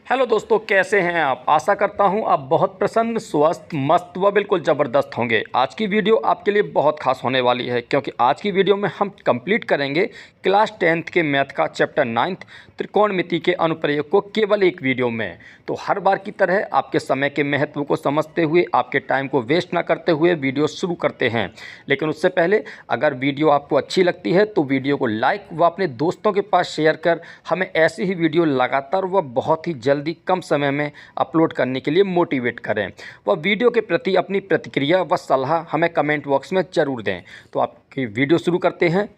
Hello दोस्तों, कैसे हैं आप। आशा करता हूं आप बहुत प्रसन्न, स्वस्थ, मस्त व बिल्कुल ज़बरदस्त होंगे। आज की वीडियो आपके लिए बहुत खास होने वाली है, क्योंकि आज की वीडियो में हम कंप्लीट करेंगे क्लास 10th के मैथ का चैप्टर 9 त्रिकोणमिति के अनुप्रयोग को केवल एक वीडियो में। तो हर बार की तरह आपके समय के महत्व को समझते हुए, आपके टाइम को वेस्ट ना करते हुए वीडियो शुरू करते हैं। लेकिन उससे पहले अगर वीडियो आपको अच्छी लगती है तो वीडियो को लाइक व अपने दोस्तों के पास शेयर कर हमें ऐसी ही वीडियो लगातार व बहुत ही जल्दी कम समय में अपलोड करने के लिए मोटिवेट करें। व वीडियो के प्रति अपनी प्रतिक्रिया व सलाह हमें कमेंट बॉक्स में ज़रूर दें। तो आपकी वीडियो शुरू करते हैं।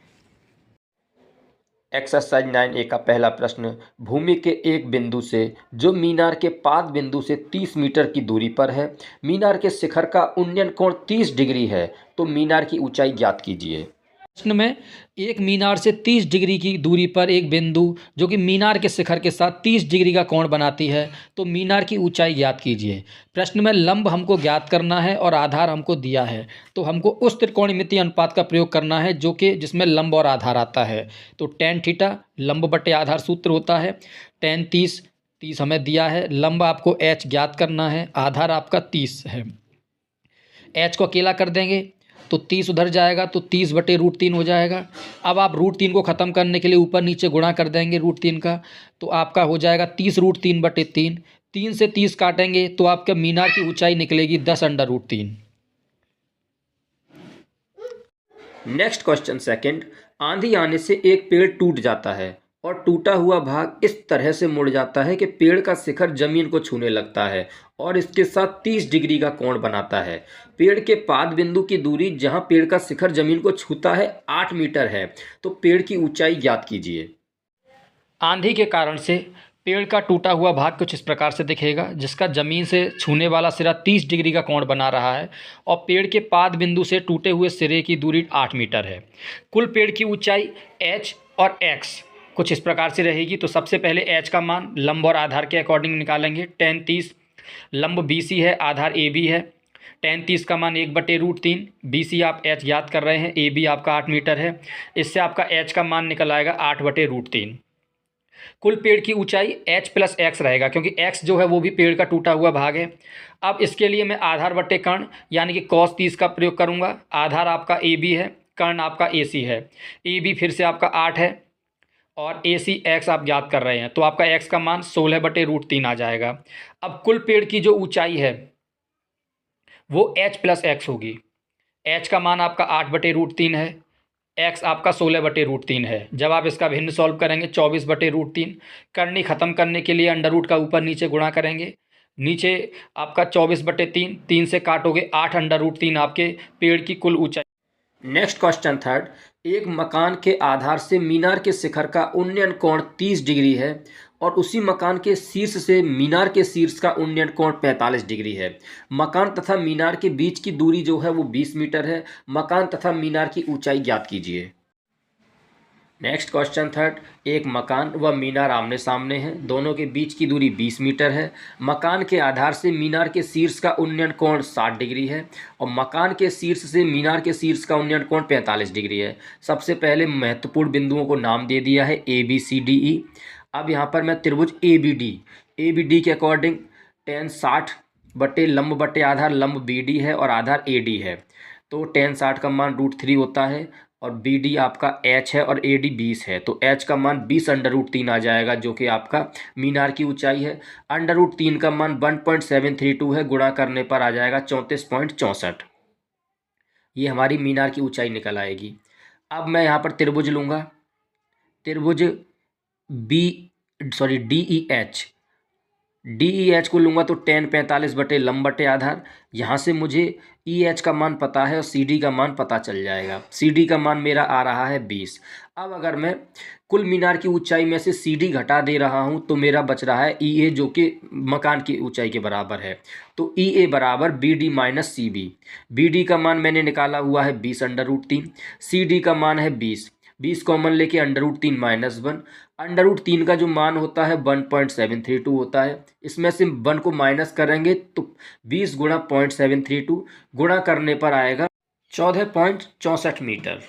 एक्सरसाइज 9A का पहला प्रश्न, भूमि के एक बिंदु से जो मीनार के पाद बिंदु से 30 मीटर की दूरी पर है, मीनार के शिखर का उन्नयन कोण 30 डिग्री है, तो मीनार की ऊंचाई ज्ञात कीजिए। प्रश्न में एक मीनार से 30 डिग्री की दूरी पर एक बिंदु जो कि मीनार के शिखर के साथ 30 डिग्री का कोण बनाती है, तो मीनार की ऊंचाई ज्ञात कीजिए। प्रश्न में लंब हमको ज्ञात करना है और आधार हमको दिया है, तो हमको उस त्रिकोणमितीय अनुपात का प्रयोग करना है जो कि जिसमें लंब और आधार आता है। तो tan थीटा लंब बटे आधार सूत्र होता है। tan 30 हमें दिया है। लंब आपको h ज्ञात करना है, आधार आपका 30 है। h को अकेला कर देंगे तो 30 उधर जाएगा, तो 30 बटे √3 हो जाएगा। अब आप √3 को ख़त्म करने के लिए ऊपर नीचे गुणा कर देंगे √3 का, तो आपका हो जाएगा 30 √3 बटे 3। 3 से 30 काटेंगे तो आपका मीनार की ऊंचाई निकलेगी 10√3। नेक्स्ट क्वेश्चन सेकंड, आंधी आने से एक पेड़ टूट जाता है और टूटा हुआ भाग इस तरह से मुड़ जाता है कि पेड़ का शिखर जमीन को छूने लगता है और इसके साथ 30 डिग्री का कोण बनाता है। पेड़ के पाद बिंदु की दूरी जहां पेड़ का शिखर जमीन को छूता है 8 मीटर है, तो पेड़ की ऊंचाई ज्ञात कीजिए। आंधी के कारण से पेड़ का टूटा हुआ भाग कुछ इस प्रकार से दिखेगा, जिसका ज़मीन से छूने वाला सिरा 30 डिग्री का कोण बना रहा है और पेड़ के पाद बिंदु से टूटे हुए सिरे की दूरी 8 मीटर है। कुल पेड़ की ऊंचाई h और x कुछ इस प्रकार से रहेगी। तो सबसे पहले h का मान लंब और आधार के अकॉर्डिंग निकालेंगे। tan 30 लंब BC है, आधार AB है। tan 30 का मान 1/√3। BC आप h याद कर रहे हैं, AB आपका 8 मीटर है। इससे आपका h का मान निकल आएगा 8/√3। कुल पेड़ की ऊंचाई h प्लस x रहेगा, क्योंकि x जो है वो भी पेड़ का टूटा हुआ भाग है। अब इसके लिए मैं आधार बटे कर्ण यानी कि cos 30 का प्रयोग करूंगा। आधार आपका AB है, कर्ण आपका AC है। AB फिर से आपका 8 है और AC x आप ज्ञात कर रहे हैं, तो आपका x का मान 16/√3 आ जाएगा। अब कुल पेड़ की जो ऊंचाई है वो h प्लस x होगी। h का मान आपका 8/√3 है, x आपका 16/√3 है। जब आप इसका भिन्न सॉल्व करेंगे 24/√3। करनी ख़त्म करने के लिए अंडर रूट का ऊपर नीचे गुणा करेंगे। नीचे आपका 24/3, 3 से काटोगे 8 √3 आपके पेड़ की कुल ऊंचाई। नेक्स्ट क्वेश्चन थर्ड, एक मकान के आधार से मीनार के शिखर का उन्नयन कोण 30 डिग्री है और उसी मकान के शीर्ष से मीनार के शीर्ष का उन्नयन कोण 45 डिग्री है। मकान तथा मीनार के बीच की दूरी जो है वो 20 मीटर है। मकान तथा मीनार की ऊंचाई ज्ञात कीजिए। नेक्स्ट क्वेश्चन थर्ड, एक मकान व मीनार आमने सामने हैं, दोनों के बीच की दूरी 20 मीटर है। मकान के आधार से मीनार के शीर्ष का उन्नयन कोण 60 डिग्री है और मकान के शीर्ष से मीनार के शीर्ष का उन्नयन कोण 45 डिग्री है। सबसे पहले महत्वपूर्ण बिंदुओं को नाम दे दिया है ABCDE। अब यहाँ पर मैं त्रिभुज ABD के अकॉर्डिंग tan 60 बटे लंब बटे आधार, लंब BD है और आधार AD है, तो tan 60 का मान √3 होता है और BD आपका h है और AD 20 है, तो h का मान 20/√3 आ जाएगा, जो कि आपका मीनार की ऊंचाई है। √3 का मान 1.732 है, गुणा करने पर आ जाएगा 34.64। ये हमारी मीनार की ऊंचाई निकल आएगी। अब मैं यहाँ पर त्रिभुज लूँगा, त्रिभुज DEH को लूँगा तो tan 45 बटे लंब बटे आधार। यहाँ से मुझे EH का मान पता है और CD का मान पता चल जाएगा। CD का मान मेरा आ रहा है 20। अब अगर मैं कुल मीनार की ऊंचाई में से CD घटा दे रहा हूँ तो मेरा बच रहा है EA, जो कि मकान की ऊंचाई के बराबर है। तो EA बराबर BD माइनस CB। BD का मान मैंने निकाला हुआ है 20/√3, CD का मान है 20। 20 कॉमन लेके √3 माइनस 1। √3 का जो मान होता है 1.732 होता है। इसमें से 1 को माइनस करेंगे तो 20 गुणा 0.732 गुणा करने पर आएगा 14.64 मीटर।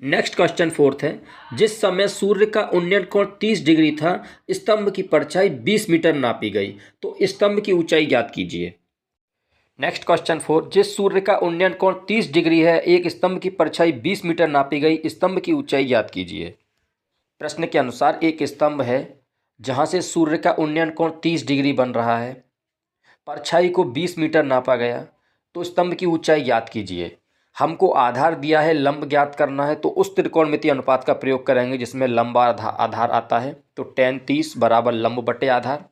नेक्स्ट क्वेश्चन फोर्थ है, जिस समय सूर्य का उन्नयन कोण 30 डिग्री था, स्तंभ की परछाई 20 मीटर नापी गई, तो स्तंभ की ऊंचाई ज्ञात कीजिए। नेक्स्ट क्वेश्चन फोर, जिस सूर्य का उन्नयन कोण 30 डिग्री है, एक स्तंभ की परछाई 20 मीटर नापी गई, स्तंभ की ऊंचाई ज्ञात कीजिए। प्रश्न के अनुसार एक स्तंभ है जहां से सूर्य का उन्नयन कोण 30 डिग्री बन रहा है, परछाई को 20 मीटर नापा गया, तो स्तंभ की ऊंचाई ज्ञात कीजिए। हमको आधार दिया है, लंब ज्ञात करना है, तो उस त्रिकोणमितीय अनुपात का प्रयोग करेंगे जिसमें लंब आधार आता है। तो tan 30 बराबर लंब बटे आधार,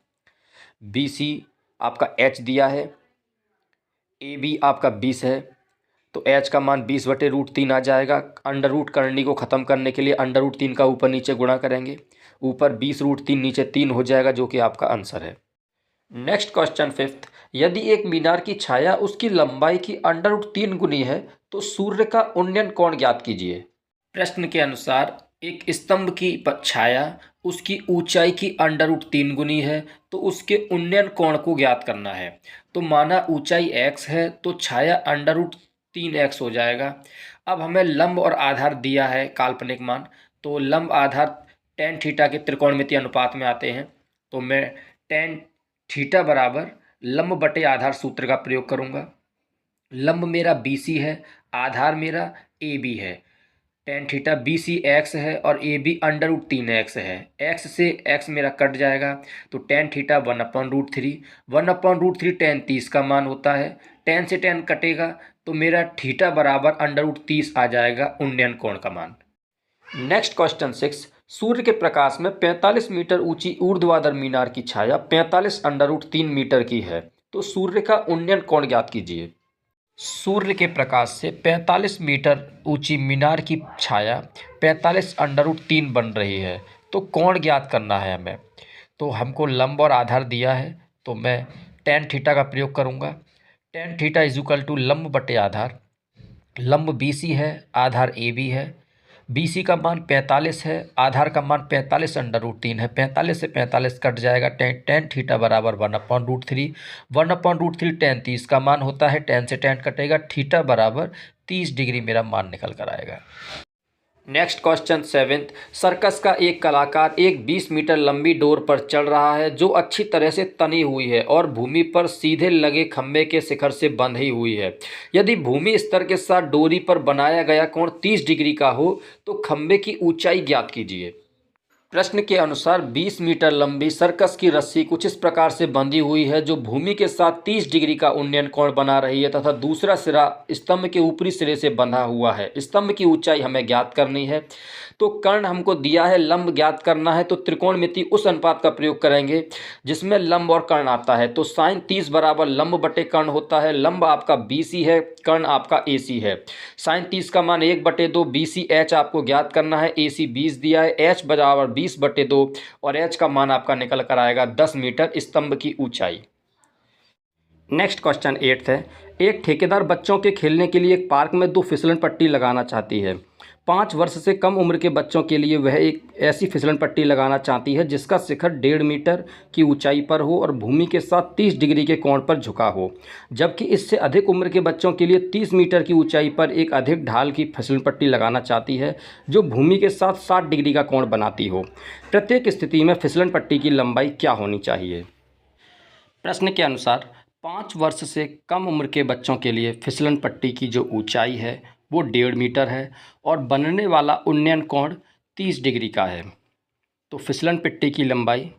BC आपका h दिया है, AB आपका 20 है, तो h का मान 20 बटे √3 आ जाएगा। अंडर रूट करनी को ख़त्म करने के लिए अंडर रूट 3 का ऊपर नीचे गुणा करेंगे, ऊपर 20 √3 नीचे 3 हो जाएगा, जो कि आपका आंसर है। नेक्स्ट क्वेश्चन फिफ्थ, यदि एक मीनार की छाया उसकी लंबाई की अंडर रूट 3 गुनी है, तो सूर्य का उन्नयन कोण ज्ञात कीजिए। प्रश्न के अनुसार एक स्तंभ की छाया उसकी ऊंचाई की अंडर रूट 3 गुनी है, तो उसके उन्नयन कोण को ज्ञात करना है। तो माना ऊंचाई x है, तो छाया अंडर रूट 3x हो जाएगा। अब हमें लंब और आधार दिया है काल्पनिक मान, तो लंब आधार tan थीटा के त्रिकोणमितीय अनुपात में आते हैं। तो मैं tan थीटा बराबर लंब बटे आधार सूत्र का प्रयोग करूंगा। लंब मेरा BC है, आधार मेरा AB है। tan थीटा BC x है और AB अंडर रूट 3x है। x से x मेरा कट जाएगा, तो tan थीटा 1/√3, 1/√3 tan 30 का मान होता है। tan से tan कटेगा, तो मेरा थीटा बराबर अंडर रूट 30 आ जाएगा उन्नयन कोण का मान। नेक्स्ट क्वेश्चन 6, सूर्य के प्रकाश में 45 मीटर ऊंची ऊर्ध्वाधर मीनार की छाया 45 अंडर रूट 3 मीटर की है, तो सूर्य का उन्नयन कोण ज्ञात कीजिए। सूर्य के प्रकाश से 45 मीटर ऊंची मीनार की छाया 45 अंडर रूट 3 बन रही है, तो कोण ज्ञात करना है हमें। तो हमको लंब और आधार दिया है, तो मैं tan थीटा का प्रयोग करूंगा। tan थीटा इजुकल टू लंब बटे आधार, लंब BC है, आधार AB है। BC का मान 45 है, आधार का मान 45 अंडर रूट 3 है। 45 से 45 कट जाएगा, tan थीटा बराबर 1/√3, 1/√3 tan 30 का मान होता है। tan से tan कटेगा, थीटा बराबर 30 डिग्री मेरा मान निकल कर आएगा। नेक्स्ट क्वेश्चन 7th, सर्कस का एक कलाकार एक 20 मीटर लंबी डोर पर चढ़ रहा है जो अच्छी तरह से तनी हुई है और भूमि पर सीधे लगे खंभे के शिखर से बंधी हुई है। यदि भूमि स्तर के साथ डोरी पर बनाया गया कोण 30 डिग्री का हो, तो खंभे की ऊंचाई ज्ञात कीजिए। प्रश्न के अनुसार 20 मीटर लंबी सर्कस की रस्सी कुछ इस प्रकार से बंधी हुई है जो भूमि के साथ 30 डिग्री का उन्नयन कोण बना रही है तथा दूसरा सिरा स्तंभ के ऊपरी सिरे से बंधा हुआ है। स्तंभ की ऊंचाई हमें ज्ञात करनी है। तो कर्ण हमको दिया है, लंब ज्ञात करना है, तो त्रिकोणमिति उस अनुपात का प्रयोग करेंगे जिसमें लंब और कर्ण आता है। तो sin 30 बराबर लंब बटे कर्ण होता है। लंब आपका BC है, कर्ण आपका AC है। sin 30 का मान 1/2, BC H आपको ज्ञात करना है, AC 20 दिया है, H बराबर 20/2 और H का मान आपका निकल कर आएगा 10 मीटर स्तंभ की ऊंचाई। नेक्स्ट क्वेश्चन 8th है, एक ठेकेदार बच्चों के खेलने के लिए एक पार्क में 2 फिसलन पट्टी लगाना चाहती है। 5 वर्ष से कम उम्र के बच्चों के लिए वह एक ऐसी फिसलन पट्टी लगाना चाहती है जिसका शिखर 1.5 मीटर की ऊंचाई पर हो और भूमि के साथ 30 डिग्री के कोण पर झुका हो, जबकि इससे अधिक उम्र के बच्चों के लिए 30 मीटर की ऊंचाई पर एक अधिक ढाल की फिसलन पट्टी लगाना चाहती है जो भूमि के साथ 60 डिग्री का कोण बनाती हो। प्रत्येक स्थिति में फिसलन पट्टी की लंबाई क्या होनी चाहिए। प्रश्न के अनुसार 5 वर्ष से कम उम्र के बच्चों के लिए फिसलन पट्टी की जो ऊंचाई है वो 1.5 मीटर है और बनने वाला उन्नयन कोण 30 डिग्री का है। तो फिसलन पट्टी की लंबाई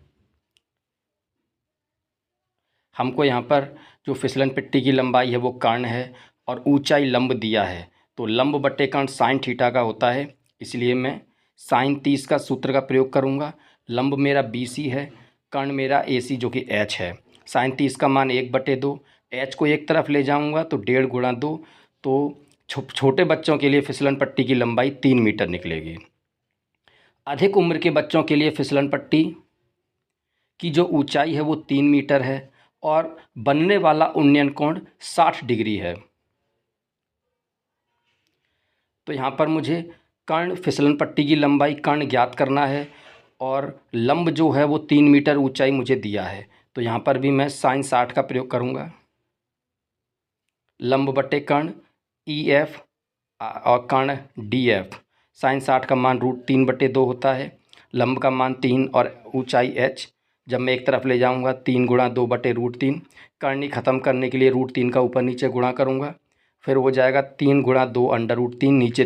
हमको यहाँ पर जो फिसलन पट्टी की लंबाई है वो कर्ण है और ऊंचाई लंब दिया है, तो लंब बटे कर्ण sin थीटा का होता है, इसलिए मैं sin 30 का सूत्र का प्रयोग करूँगा। लंब मेरा BC है, कर्ण मेरा AC जो कि H है। sin 30 का मान 1/2, H को एक तरफ ले जाऊँगा तो 1.5 गुणा 2, तो छोटे बच्चों के लिए फिसलन पट्टी की लंबाई 3 मीटर निकलेगी। अधिक उम्र के बच्चों के लिए फिसलन पट्टी की जो ऊंचाई है वो 3 मीटर है और बनने वाला उन्नयन कोण 60 डिग्री है। तो यहाँ पर मुझे कर्ण फिसलन पट्टी की लंबाई कर्ण ज्ञात करना है और लंब जो है वो 3 मीटर ऊंचाई मुझे दिया है, तो यहाँ पर भी मैं sin 60 का प्रयोग करूँगा। लंब बटे कर्ण EF और कर्ण DF, साइन 60 का मान √3/2 होता है। लंब का मान 3 और ऊंचाई h। जब मैं एक तरफ ले जाऊंगा 3 गुणा 2/√3। करनी ख़त्म करने के लिए √3 का ऊपर नीचे गुणा करूंगा, फिर हो जाएगा 3 गुणा 2 √3, नीचे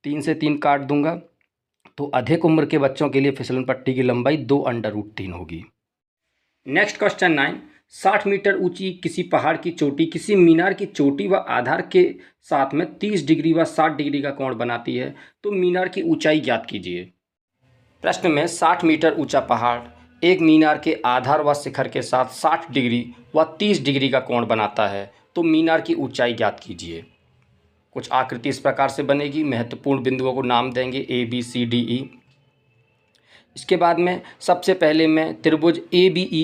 3 से 3 काट दूंगा, तो अधिक उम्र के बच्चों के लिए फिसलन पट्टी की लंबाई 2 √3 होगी। नेक्स्ट क्वेश्चन 9, 60 मीटर ऊंची किसी पहाड़ की चोटी किसी मीनार की चोटी व आधार के साथ में 30 डिग्री व 60 डिग्री का कोण बनाती है, तो मीनार की ऊंचाई ज्ञात कीजिए। प्रश्न में 60 मीटर ऊंचा पहाड़ एक मीनार के आधार व शिखर के साथ 60 डिग्री व 30 डिग्री का कोण बनाता है, तो मीनार की ऊंचाई ज्ञात कीजिए। कुछ आकृति इस प्रकार से बनेगी। महत्वपूर्ण बिंदुओं को नाम देंगे ABCDE। इसके बाद में सबसे पहले मैं त्रिभुज ABE,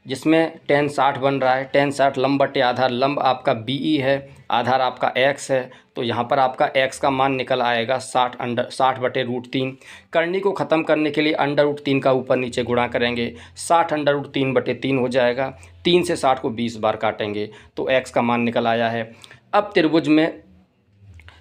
जिसमें tan 60 बन रहा है। tan 60 लंब बटे आधार, लंब आपका BE है, आधार आपका x है, तो यहाँ पर आपका x का मान निकल आएगा 60/√3। करनी को ख़त्म करने के लिए √3 का ऊपर नीचे गुणा करेंगे, 60√3/3 हो जाएगा। 3 से 60 को 20 बार काटेंगे तो x का मान निकल आया है। अब त्रिभुज में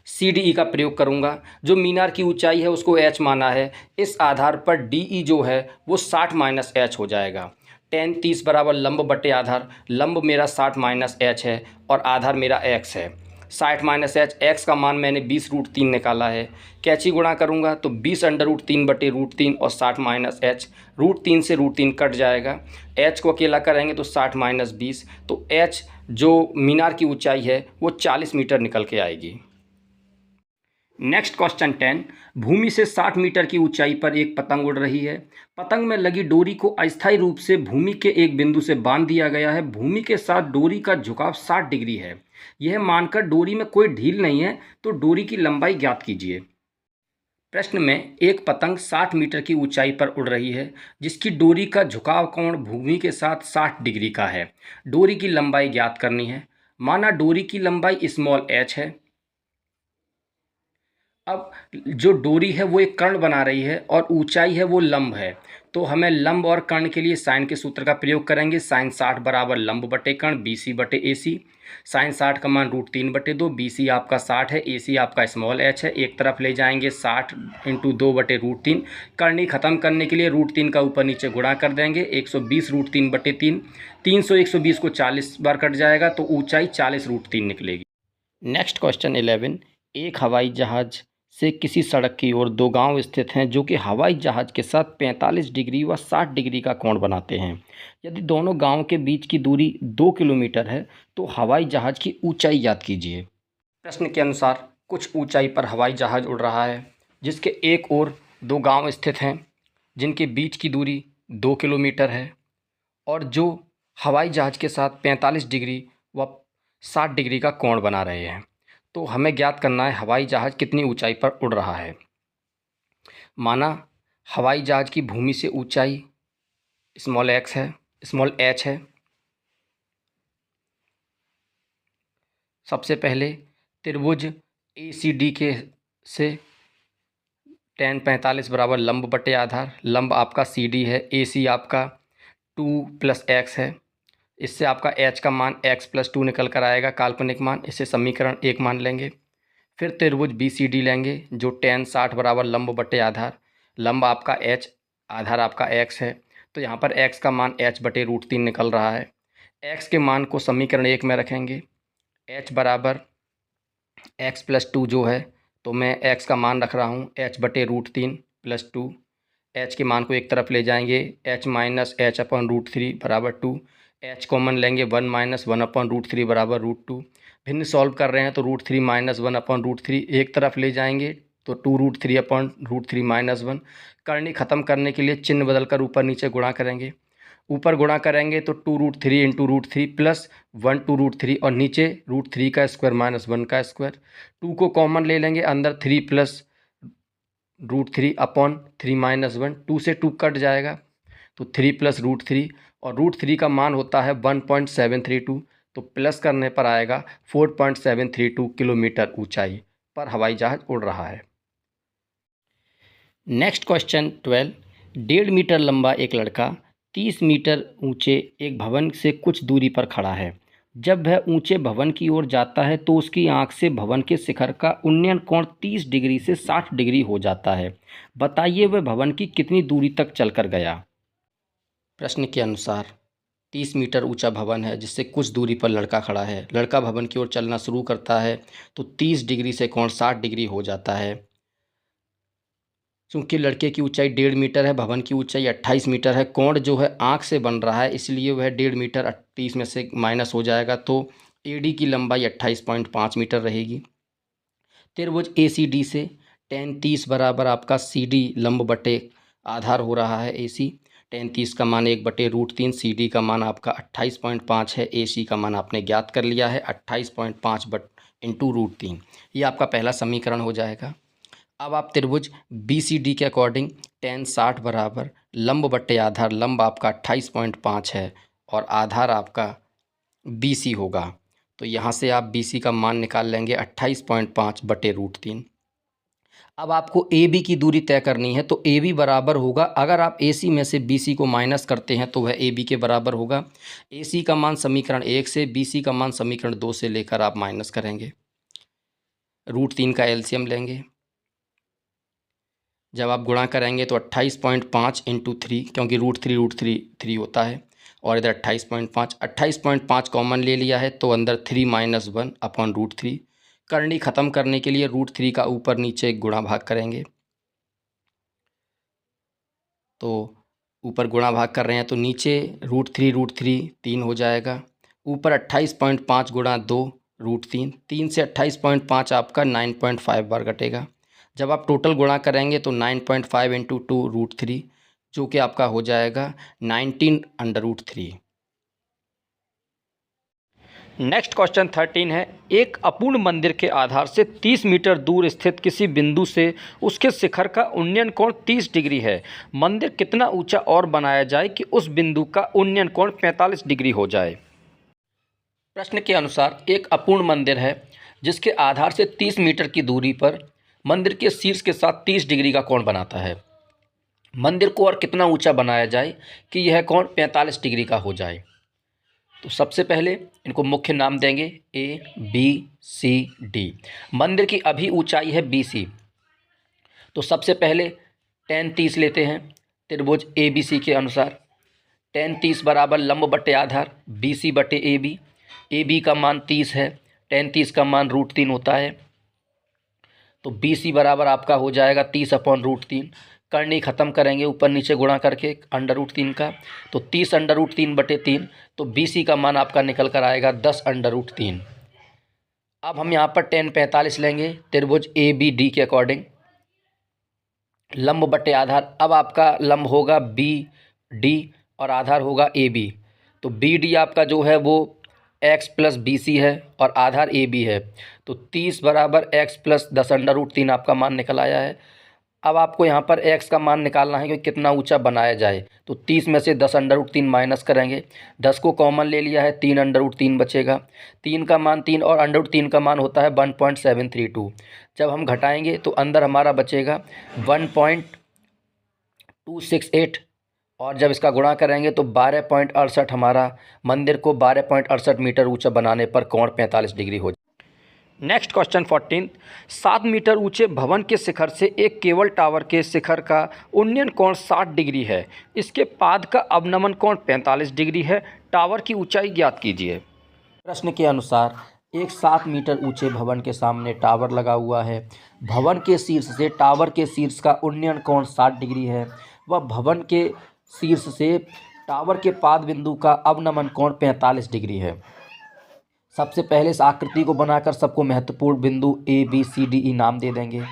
CDE का प्रयोग करूंगा। जो मीनार की ऊंचाई है उसको h माना है, इस आधार पर DE जो है वो 60 - h हो जाएगा। tan 30 बराबर लंब बटे आधार, लंब मेरा 60 - h है और आधार मेरा x है। 60 - h, x का मान मैंने 20√3 निकाला है। कैची गुणा करूंगा तो 20√3/√3 और 60 - h, √3 से √3 कट जाएगा। h को अकेला करेंगे तो 60 - 20, तो h जो मीनार की ऊंचाई है वो 40 मीटर निकल के आएगी। नेक्स्ट क्वेश्चन 10, भूमि से 60 मीटर की ऊंचाई पर एक पतंग उड़ रही है। पतंग में लगी डोरी को अस्थायी रूप से भूमि के एक बिंदु से बांध दिया गया है। भूमि के साथ डोरी का झुकाव 60 डिग्री है। यह मानकर डोरी में कोई ढील नहीं है, तो डोरी की लंबाई ज्ञात कीजिए। प्रश्न में एक पतंग 60 मीटर की ऊंचाई पर उड़ रही है, जिसकी डोरी का झुकाव कोण भूमि के साथ 60 डिग्री का है। डोरी की लंबाई ज्ञात करनी है। माना डोरी की लंबाई स्मॉल h है। अब जो डोरी है वो एक कर्ण बना रही है और ऊंचाई है वो लंब है, तो हमें लंब और कर्ण के लिए साइन के सूत्र का प्रयोग करेंगे। साइन 60 बराबर लंब बटे कर्ण BC/AC। साइन 60 का मान √3/2, BC आपका 60 है, AC आपका स्मॉल h है। एक तरफ ले जाएंगे 60 × 2/√3। करनी ख़त्म करने के लिए √3 का ऊपर नीचे गुणा कर देंगे, 120 √3/3। 300 120 को 40 बार कट जाएगा, तो ऊंचाई 40√3 निकलेगी। नेक्स्ट क्वेश्चन 11, एक हवाई जहाज़ से किसी सड़क की ओर दो गांव स्थित हैं जो कि हवाई जहाज़ के साथ 45 डिग्री व 60 डिग्री का कोण बनाते हैं। यदि दोनों गांव के बीच की दूरी 2 किलोमीटर है तो हवाई जहाज़ की ऊंचाई ज्ञात कीजिए। प्रश्न के अनुसार कुछ ऊंचाई पर हवाई जहाज़ उड़ रहा है, जिसके एक ओर दो गांव स्थित हैं जिनके बीच की दूरी 2 किलोमीटर है, और जो हवाई जहाज़ के साथ 45 डिग्री व 60 डिग्री का कोण बना रहे हैं। तो हमें ज्ञात करना है हवाई जहाज़ कितनी ऊंचाई पर उड़ रहा है। माना हवाई जहाज़ की भूमि से ऊंचाई स्मॉल h है। सबसे पहले त्रिभुज ACD के से tan 45 बराबर लंब बटे आधार, लंब आपका CD है, AC आपका 2 + x है। इससे आपका h का मान x + 2 निकल कर आएगा, काल्पनिक मान। इसे समीकरण 1 मान लेंगे। फिर त्रिभुज BCD लेंगे जो tan 60 बराबर लंब बटे आधार, लंब आपका h, आधार आपका x है, तो यहाँ पर x का मान h/√3 निकल रहा है। x के मान को समीकरण 1 में रखेंगे। h बराबर x + 2 जो है, तो मैं x का मान रख रहा हूँ h/√3 + 2। h के मान को एक तरफ ले जाएंगे, h - h/√3 बराबर 2। h कॉमन लेंगे, 1 - 1/√3 बराबर √2। भिन्न सॉल्व कर रहे हैं तो √3 - 1/√3 एक तरफ ले जाएंगे तो 2√3/√3 - 1। करनी ख़त्म करने के लिए चिन्ह बदलकर ऊपर नीचे गुणा करेंगे। ऊपर गुणा करेंगे तो 2√3 × √3 + 1 2√3 और नीचे √3 का स्क्वायर - 1 का स्क्वायर। 2 को कॉमन ले लेंगे, अंदर 3 + √3/3 - 1। 2 से 2 कट जाएगा तो 3 + √3, और √3 का मान होता है 1.732, तो प्लस करने पर आएगा 4.732 किलोमीटर ऊंचाई पर हवाई जहाज़ उड़ रहा है। नेक्स्ट क्वेश्चन 12, 1.5 मीटर लंबा एक लड़का 30 मीटर ऊंचे एक भवन से कुछ दूरी पर खड़ा है। जब वह ऊंचे भवन की ओर जाता है तो उसकी आंख से भवन के शिखर का उन्नयन कोण 30 डिग्री से 60 डिग्री हो जाता है। बताइए वह भवन की कितनी दूरी तक चलकर गया। प्रश्न के अनुसार 30 मीटर ऊंचा भवन है जिससे कुछ दूरी पर लड़का खड़ा है। लड़का भवन की ओर चलना शुरू करता है तो 30 डिग्री से कोण 60 डिग्री हो जाता है। चूंकि लड़के की ऊंचाई 1.5 मीटर है, भवन की ऊंचाई 28 मीटर है, कोण जो है आंख से बन रहा है, इसलिए वह 1.5 मीटर 30 में से माइनस हो जाएगा तो एडी की लंबाई 28.5 मीटर रहेगी। त्रिभुज ACD से tan 30 बराबर आपका CD लंब बटे आधार हो रहा है AC। tan 30 का मान 1/√3, CD का मान आपका 28.5 है, AC का मान आपने ज्ञात कर लिया है 28.5 इंटू √3। ये आपका पहला समीकरण हो जाएगा। अब आप त्रिभुज BCD के अकॉर्डिंग tan 60 बराबर लंब बट्टे आधार, लंब आपका 28.5 है और आधार आपका BC होगा, तो यहाँ से आप BC का मान निकाल लेंगे 28.5 बटे √3। अब आपको AB की दूरी तय करनी है तो AB बराबर होगा, अगर आप AC में से BC को माइनस करते हैं तो वह AB के बराबर होगा। AC का मान समीकरण 1 से, BC का मान समीकरण 2 से लेकर आप माइनस करेंगे, √3 का LCM लेंगे। जब आप गुणा करेंगे तो 28.5 इंटू 3, क्योंकि √3 होता है, और इधर 28.5 कॉमन ले लिया है तो अंदर 3 - 1 अपॉन √3। करनी ख़त्म करने के लिए √3 का ऊपर नीचे गुणा भाग करेंगे, तो ऊपर गुणा भाग कर रहे हैं तो नीचे √3 3 हो जाएगा, ऊपर 28.5 गुणा 2 √3, 3 से 28.5 आपका 9.5 बार कटेगा। जब आप टोटल गुणा करेंगे तो 9.5 इंटू 2 √3, जो कि आपका हो जाएगा 19/√3। नेक्स्ट क्वेश्चन 13 है, एक अपूर्ण मंदिर के आधार से 30 मीटर दूर स्थित किसी बिंदु से उसके शिखर का उन्नयन कोण 30 डिग्री है। मंदिर कितना ऊंचा और बनाया जाए कि उस बिंदु का उन्नयन कोण 45 डिग्री हो जाए। प्रश्न के अनुसार एक अपूर्ण मंदिर है जिसके आधार से 30 मीटर की दूरी पर मंदिर के शीर्ष के साथ 30 डिग्री का कोण बनाता है। मंदिर को और कितना ऊंचा बनाया जाए कि यह कोण 45 डिग्री का हो जाए। तो सबसे पहले इनको मुख्य नाम देंगे ABCD। मंदिर की अभी ऊंचाई है BC, तो सबसे पहले tan 30 लेते हैं त्रिभुज ABC के अनुसार। tan 30 बराबर लंब बटे आधार BC बटे AB। AB का मान 30 है, tan 30 का मान √3 होता है, तो BC बराबर आपका हो जाएगा 30/√3। करनी ख़त्म करेंगे ऊपर नीचे गुणा करके √3 का, तो 30/√3 बटे 3, तो BC का मान आपका निकल कर आएगा 10/√3। अब हम यहाँ पर tan 45 लेंगे त्रिभुज ABD के अकॉर्डिंग, लंब बटे आधार। अब आपका लंब होगा BD और आधार होगा AB, तो BD आपका जो है वो x + BC है और आधार AB है, तो 30 बराबर x + 10/√3 आपका मान निकल आया है। अब आपको यहाँ पर x का मान निकालना है कि कितना ऊंचा बनाया जाए, तो 30 में से 10/√3 माइनस करेंगे, 10 को कॉमन ले लिया है, 3/√3 बचेगा, 3 का मान 3 और √3 का मान होता है 1.732। जब हम घटाएंगे तो अंदर हमारा बचेगा 1.268, और जब इसका गुणा करेंगे तो 12.68, हमारा मंदिर को 12.68 मीटर ऊंचा बनाने पर कोण 45 डिग्री हो जाए। नेक्स्ट क्वेश्चन 14, 7 मीटर ऊंचे भवन के शिखर से एक केबल टावर के शिखर का उन्नयन कोण 60 डिग्री है। इसके पाद का अवनमन कोण 45 डिग्री है। टावर की ऊंचाई ज्ञात कीजिए। प्रश्न के अनुसार एक 7 मीटर ऊंचे भवन के सामने टावर लगा हुआ है। भवन के शीर्ष से टावर के शीर्ष का उन्नयन कोण 60 डिग्री है। वह भवन के शीर्ष से टावर के पाद बिंदु का अवनमन कोण 45 डिग्री है। सबसे पहले इस आकृति को बनाकर सबको महत्वपूर्ण बिंदु ABCDE नाम दे देंगे।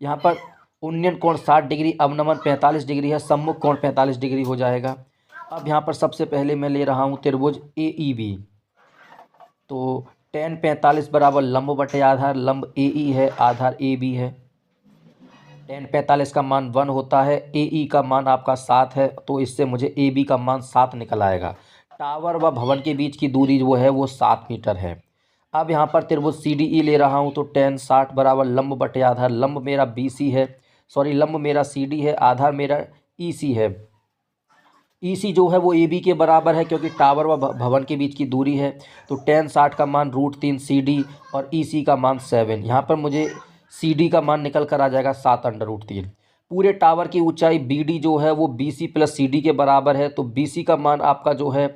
यहाँ पर उन्नयन कोण 60 डिग्री, अवनमन 45 डिग्री है, सम्मुख कोण 45 डिग्री हो जाएगा। अब यहाँ पर सबसे पहले मैं ले रहा हूँ त्रिभुज AEB, तो tan 45 बराबर लंब बटे आधार, लंब AE है, आधार AB है। tan 45 का मान 1 होता है, AE का मान आपका 7 है, तो इससे मुझे AB का मान 7 निकल आएगा। टावर व भवन के बीच की दूरी वो है वो 7 मीटर है। अब यहाँ पर त्रिभुज CDE ले रहा हूँ, तो tan 60 बराबर लंब बटे आधार, लंब मेरा BC है, लंब मेरा CD है, आधार मेरा EC है। EC जो है वो AB के बराबर है क्योंकि टावर व भवन के बीच की दूरी है। तो tan 60 का मान √3 CD और EC का मान 7। यहाँ पर मुझे CD का मान निकल कर आ जाएगा 7/√3। पूरे टावर की ऊंचाई BD जो है वो BC + CD के बराबर है। तो BC का मान आपका जो है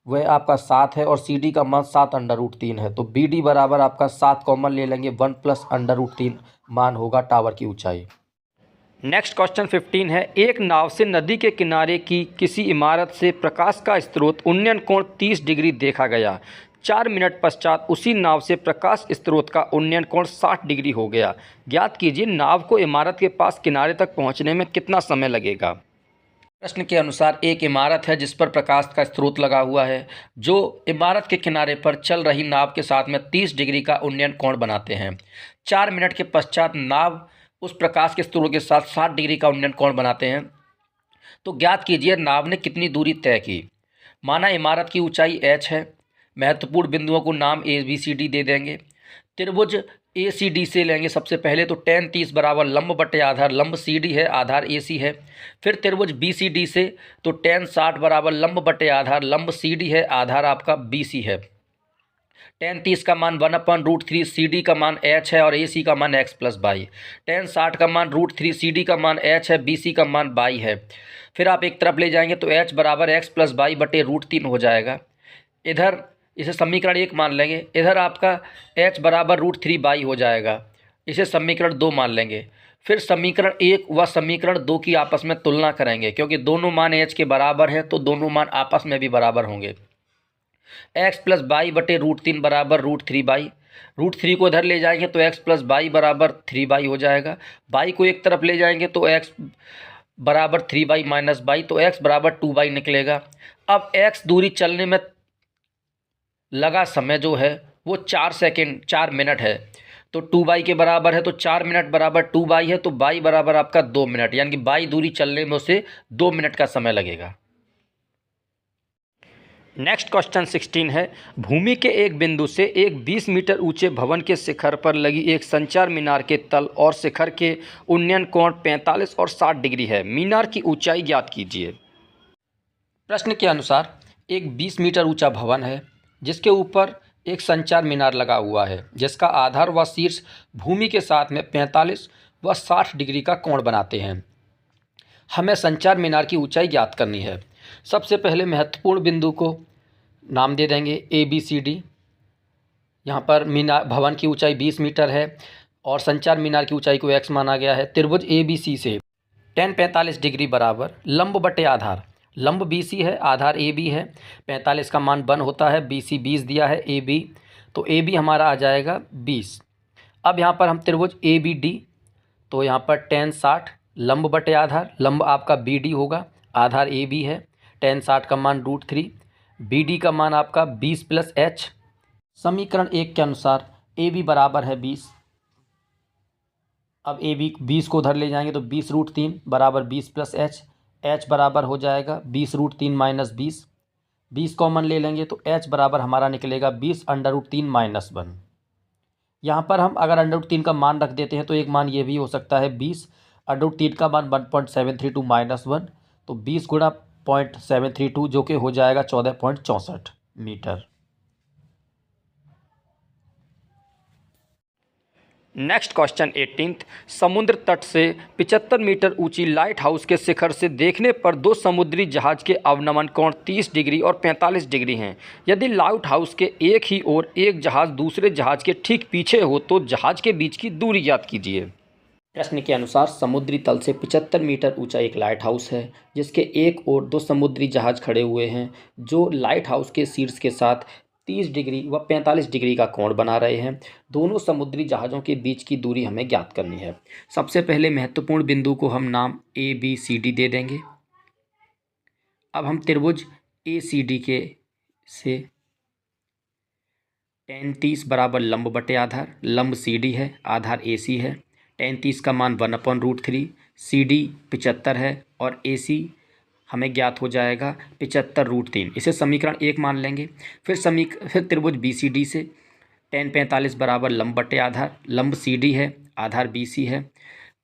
वह आपका 7 है और CD का मान 7/√3 है। तो BD बराबर आपका 7 कॉमन ले लेंगे, 1 + √3 मान होगा टावर की ऊंचाई। नेक्स्ट क्वेश्चन 15 है, एक नाव से नदी के किनारे की किसी इमारत से प्रकाश का स्रोत उन्नयन कोण 30 डिग्री देखा गया। 4 मिनट पश्चात उसी नाव से प्रकाश स्रोत का उन्नयन कोण 60 डिग्री हो गया। ज्ञात कीजिए नाव को इमारत के पास किनारे तक पहुंचने में कितना समय लगेगा। प्रश्न के अनुसार एक इमारत है जिस पर प्रकाश का स्रोत लगा हुआ है, जो इमारत के किनारे पर चल रही नाव के साथ में 30 डिग्री का उन्नयन कोण बनाते हैं। 4 मिनट के पश्चात नाव उस प्रकाश के स्रोत के साथ 60 डिग्री का उन्नयन कोण बनाते हैं। तो ज्ञात कीजिए नाव ने कितनी दूरी तय की। माना इमारत की ऊंचाई h है। महत्वपूर्ण बिंदुओं को नाम ABCD दे देंगे। त्रिभुज ACD से लेंगे सबसे पहले। तो tan 30 बराबर लंब बटे आधार, लंब CD है, आधार AC है। फिर त्रिभुज BCD से तो tan 60 बराबर लंब बटे आधार, लंब CD है, आधार आपका BC है। tan 30 का मान 1/√3, CD का मान h है और AC का मान x + y। tan 60 का मान √3, CD का मान h है, BC का मान y है। फिर आप एक तरफ ले जाएंगे तो h बराबर x + y बटे √3 हो जाएगा। इधर इसे समीकरण 1 मान लेंगे। इधर आपका h बराबर √3y हो जाएगा। इसे समीकरण 2 मान लेंगे। फिर समीकरण 1 व समीकरण 2 की आपस में तुलना करेंगे, क्योंकि दोनों मान h के बराबर हैं तो दोनों मान आपस में भी बराबर होंगे। x + y बटे √3 बराबर √3y। √3 को इधर ले जाएंगे तो x + y बराबर 3y हो जाएगा। y को एक तरफ ले जाएंगे तो x बराबर 3y - y, तो x बराबर 2y निकलेगा। अब x दूरी चलने में लगा समय जो है वो 4 मिनट है। तो 2y के बराबर है, तो 4 मिनट बराबर 2y है। तो y बराबर आपका 2 मिनट, यानी कि y दूरी चलने में उसे 2 मिनट का समय लगेगा। नेक्स्ट क्वेश्चन 16 है, भूमि के एक बिंदु से एक 20 मीटर ऊंचे भवन के शिखर पर लगी एक संचार मीनार के तल और शिखर के उन्नयन कोण 45 और 60 डिग्री है। मीनार की ऊंचाई ज्ञात कीजिए। प्रश्न के अनुसार एक 20 मीटर ऊंचा भवन है जिसके ऊपर एक संचार मीनार लगा हुआ है, जिसका आधार व शीर्ष भूमि के साथ में 45 व 60 डिग्री का कोण बनाते हैं। हमें संचार मीनार की ऊंचाई ज्ञात करनी है। सबसे पहले महत्वपूर्ण बिंदु को नाम दे देंगे ABCD। यहाँ पर मीनार भवन की ऊंचाई 20 मीटर है और संचार मीनार की ऊंचाई को x माना गया है। त्रिभुज ABC से tan 45 डिग्री बराबर लंब बटे आधार, लंब BC है, आधार AB है। 45 का मान 1 होता है, BC 20 दिया है, AB तो AB हमारा आ जाएगा 20। अब यहाँ पर हम त्रिभुज ABD, तो यहाँ पर tan 60 लंब बटे आधार, लंब आपका BD होगा, आधार AB है। tan 60 का मान √3, BD का मान आपका 20 + h। समीकरण 1 के अनुसार AB बराबर है 20। अब AB 20 को उधर ले जाएंगे तो 20√3 बराबर 20 + h। h बराबर हो जाएगा 20√3 - 20। 20 कॉमन ले लेंगे तो h बराबर हमारा निकलेगा 20/√3 - 1। यहाँ पर हम अगर √3 का मान रख देते हैं तो एक मान ये भी हो सकता है 20/√3 का मान 1.732 - 1, तो 20 × 0.732 जो कि हो जाएगा 14.64 मीटर। नेक्स्ट क्वेश्चन 18, समुद्र तट से 75 मीटर ऊंची लाइट हाउस के शिखर से देखने पर दो समुद्री जहाज के अवनमन कोण 30 डिग्री और 45 डिग्री हैं। यदि लाइट हाउस के एक ही ओर एक जहाज दूसरे जहाज के ठीक पीछे हो तो जहाज के बीच की दूरी ज्ञात कीजिए। प्रश्न के अनुसार समुद्री तल से 75 मीटर ऊंचा एक लाइट हाउस है जिसके एक ओर दो समुद्री जहाज खड़े हुए हैं जो लाइट हाउस के शीर्ष के साथ 30 डिग्री व 45 डिग्री का कोण बना रहे हैं। दोनों समुद्री जहाज़ों के बीच की दूरी हमें ज्ञात करनी है। सबसे पहले महत्वपूर्ण बिंदु को हम नाम ABCD दे देंगे। अब हम त्रिभुज ACD के से tan 30 बराबर लंब बटे आधार, लंब CD है, आधार AC है। tan 30 का मान 1/√3, CD 75 है और AC हमें ज्ञात हो जाएगा 75√3। इसे समीकरण 1 मान लेंगे। फिर त्रिभुज BCD से tan 45 बराबर लंब बटे आधार, लंब CD है, आधार BC है,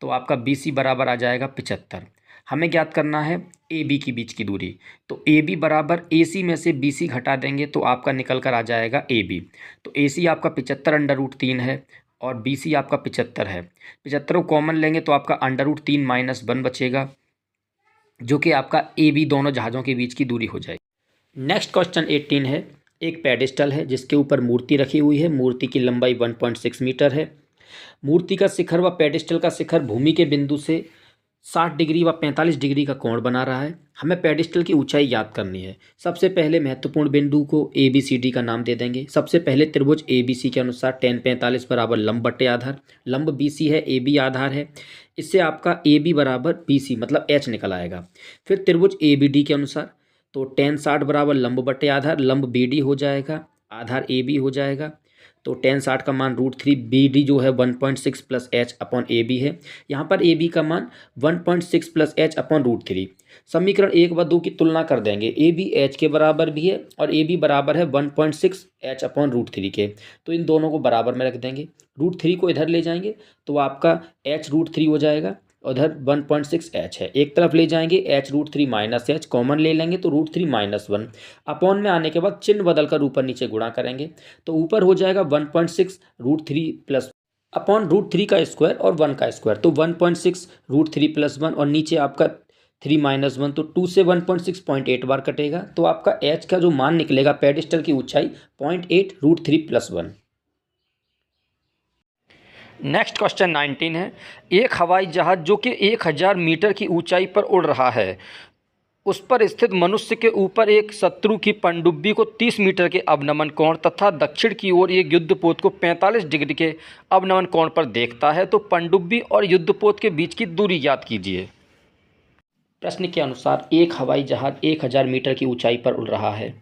तो आपका BC बराबर आ जाएगा 75। हमें ज्ञात करना है ए बी के बीच की दूरी। तो ए बी बराबर ए सी में से बी सी घटा देंगे तो आपका निकल कर आ जाएगा ए बी। तो ए सी आपका 75/√3 है और बी सी आपका 75 है। 75 को कॉमन लेंगे तो आपका √3 - 1 बचेगा, जो कि आपका ए बी दोनों जहाज़ों के बीच की दूरी हो जाएगी। नेक्स्ट क्वेश्चन 18 है। एक पेडिस्टल है जिसके ऊपर मूर्ति रखी हुई है। मूर्ति की लंबाई 1.6 मीटर है। मूर्ति का शिखर व पेडिस्टल का शिखर भूमि के बिंदु से 60 डिग्री व 45 डिग्री का कोण बना रहा है। हमें पेडिस्टल की ऊंचाई ज्ञात करनी है। सबसे पहले महत्वपूर्ण बिंदु को ए बी सी डी का नाम दे देंगे। सबसे पहले त्रिभुज ए बी सी के अनुसार tan 45 बराबर लंब बटे आधार। लंब बी सी है, ए बी आधार है। इससे आपका ए बी बराबर बी सी मतलब एच निकल आएगा। फिर त्रिभुज ए बी डी के अनुसार तो tan 60 बराबर लंब बटे आधार, लंब बी डी हो जाएगा, आधार ए बी हो जाएगा। तो tan 60 का मान √3, बी डी जो है 1.6 plus H upon A B है। यहाँ पर ए बी का मान 1.6 प्लस एच अपॉन √3। समीकरण 1 व 2 की तुलना कर देंगे। ए बी एच के बराबर भी है और ए बी बराबर है 1.6 एच अपॉन √3 के। तो इन दोनों को बराबर में रख देंगे। √3 को इधर ले जाएंगे तो आपका एच √3 हो जाएगा, उधर 1.6 एच है। एक तरफ ले जाएंगे एच √3 माइनस एच कॉमन ले लेंगे तो √3 - 1 अपॉन में आने के बाद चिन्ह बदल कर ऊपर नीचे गुणा करेंगे तो ऊपर हो जाएगा 1.6 √3 प्लस अपॉन √3 का स्क्वायर और 1 का स्क्वायर। तो 1.6 √3 प्लस 1 और नीचे आपका 3 - 1 तो 2 से 1.6 0.8 बार कटेगा। तो आपका एच का जो मान निकलेगा पेडिस्टल की ऊंचाई 0.8 √3 प्लस 1। नेक्स्ट क्वेश्चन 19 है। एक हवाई जहाज जो कि 1000 मीटर की ऊंचाई पर उड़ रहा है, उस पर स्थित मनुष्य के ऊपर एक शत्रु की पनडुब्बी को 30 मीटर के अवनमन कोण तथा दक्षिण की ओर एक युद्धपोत को 45 डिग्री के अवनमन कोण पर देखता है, तो पनडुब्बी और युद्धपोत के बीच की दूरी ज्ञात कीजिए। प्रश्न के अनुसार एक हवाई जहाज 1000 मीटर की ऊंचाई पर उड़ रहा है,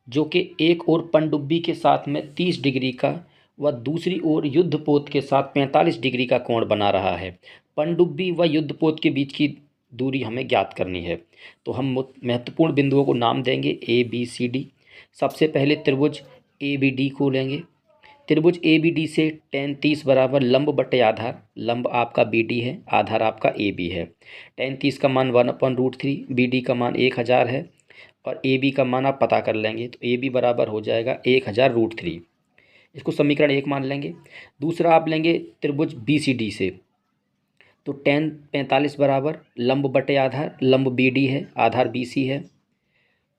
जो कि एक ओर पनडुब्बी के साथ में 30 डिग्री का व दूसरी ओर युद्धपोत के साथ 45 डिग्री का कोण बना रहा है। पनडुब्बी व युद्धपोत के बीच की दूरी हमें ज्ञात करनी है। तो हम महत्वपूर्ण बिंदुओं को नाम देंगे ए बी सी डी। सबसे पहले त्रिभुज ए बी डी को लेंगे। त्रिभुज ए बी डी से tan 30 बराबर लंब बटे आधार, लंब आपका बी डी है, आधार आपका ए बी है। tan 30 का मान 1/√3, बी डी का मान 1000 है और ए बी का मान आप पता कर लेंगे तो ए बी बराबर हो जाएगा 1000√3। इसको समीकरण 1 मान लेंगे। दूसरा आप लेंगे त्रिभुज बी सी डी से तो tan 45 बराबर लंब बटे आधार, लंब बी डी है, आधार बी सी है।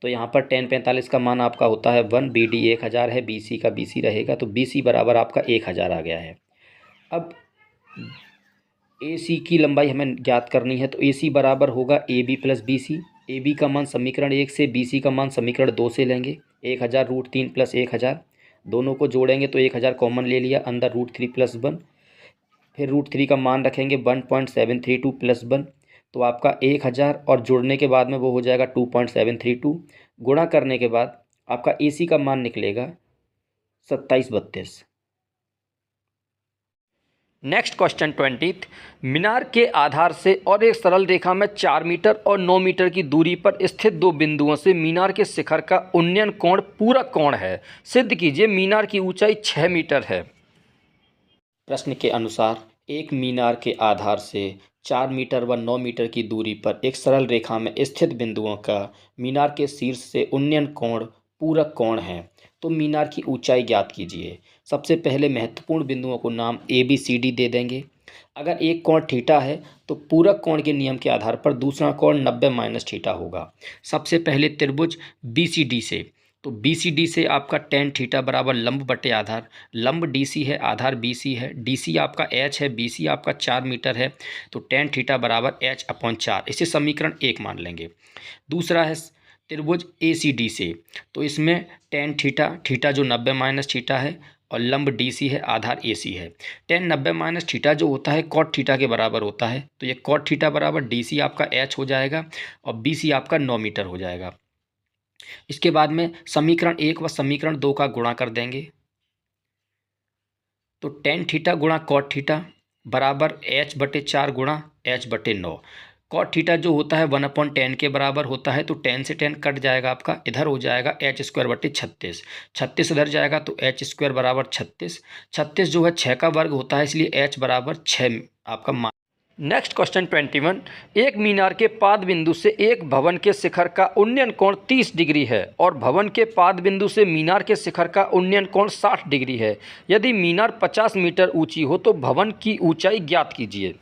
तो यहाँ पर tan 45 का मान आपका होता है 1, बी डी 1000 है, बी सी का बी सी रहेगा तो बी सी बराबर आपका 1000 आ गया है। अब ए सी की लंबाई हमें ज्ञात करनी है तो ए सी बराबर होगा A B plus B C. A B का मान समीकरण 1 से, बी सी का मान समीकरण 2 से लेंगे। 1000√3 प्लस 1000 दोनों को जोड़ेंगे तो 1000 कॉमन ले लिया, अंदर √3 प्लस 1, फिर √3 का मान रखेंगे 1.732 प्लस 1 तो आपका 1000 और जोड़ने के बाद में वो हो जाएगा 2.732। गुणा करने के बाद आपका ए सी का मान निकलेगा 2732। Next question 20। मीनार के आधार से और एक सरल रेखा में 4 मीटर और 9 मीटर की दूरी पर स्थित दो बिंदुओं से मीनार के शिखर का उन्नयन कोण पूरक कोण है। सिद्ध कीजिए मीनार की ऊंचाई 6 मीटर है। प्रश्न के अनुसार एक मीनार के आधार से 4 मीटर व 9 मीटर की दूरी पर एक सरल रेखा में स्थित बिंदुओं का मीनार के शीर्ष से उन्नयन कोण पूरक कोण है। तो मीनार की ऊंचाई ज्ञात कीजिए। सबसे पहले महत्वपूर्ण बिंदुओं को नाम ए बी सी डी दे देंगे। अगर एक कोण थीटा है तो पूरक कोण के नियम के आधार पर दूसरा कोण 90 - थीटा होगा। सबसे पहले त्रिभुज बी सी डी से तो बी सी डी से आपका tan थीटा बराबर लंब बटे आधार, लंब डी सी है, आधार बी सी है, डी सी आपका एच है, बी सी आपका 4 मीटर है तो tan थीटा बराबर h/4। इसे समीकरण 1 मान लेंगे। दूसरा है त्रिभुज ए सी डी से तो इसमें tan थीटा जो 90 - थीटा है और लंब डी सी है, आधार ए सी है। tan 90 - थीटा जो होता है cot थीटा के बराबर होता है तो ये cot थीटा बराबर डी सी आपका h हो जाएगा और बी सी आपका 9 मीटर हो जाएगा। इसके बाद में समीकरण 1 व समीकरण 2 का गुणा कर देंगे तो tan थीटा गुणा cot थीटा बराबर h/4 गुणा h/9। cot थीटा जो होता है 1/10 के बराबर होता है तो tan से tan कट जाएगा, आपका इधर हो जाएगा h²/36। 36 इधर जाएगा तो h² बराबर 36। 36 जो है 6 का वर्ग होता है इसलिए h बराबर 6 आपका मान। Next question 21। एक मीनार के पाद बिंदु से एक भवन के शिखर का उन्नयन कोण 30 डिग्री है और भवन के पाद बिंदु से मीनार के शिखर का उन्नयन कोण 60 डिग्री है। यदि मीनार 50 मीटर ऊंची हो तो भवन की ऊंचाई ज्ञात कीजिए।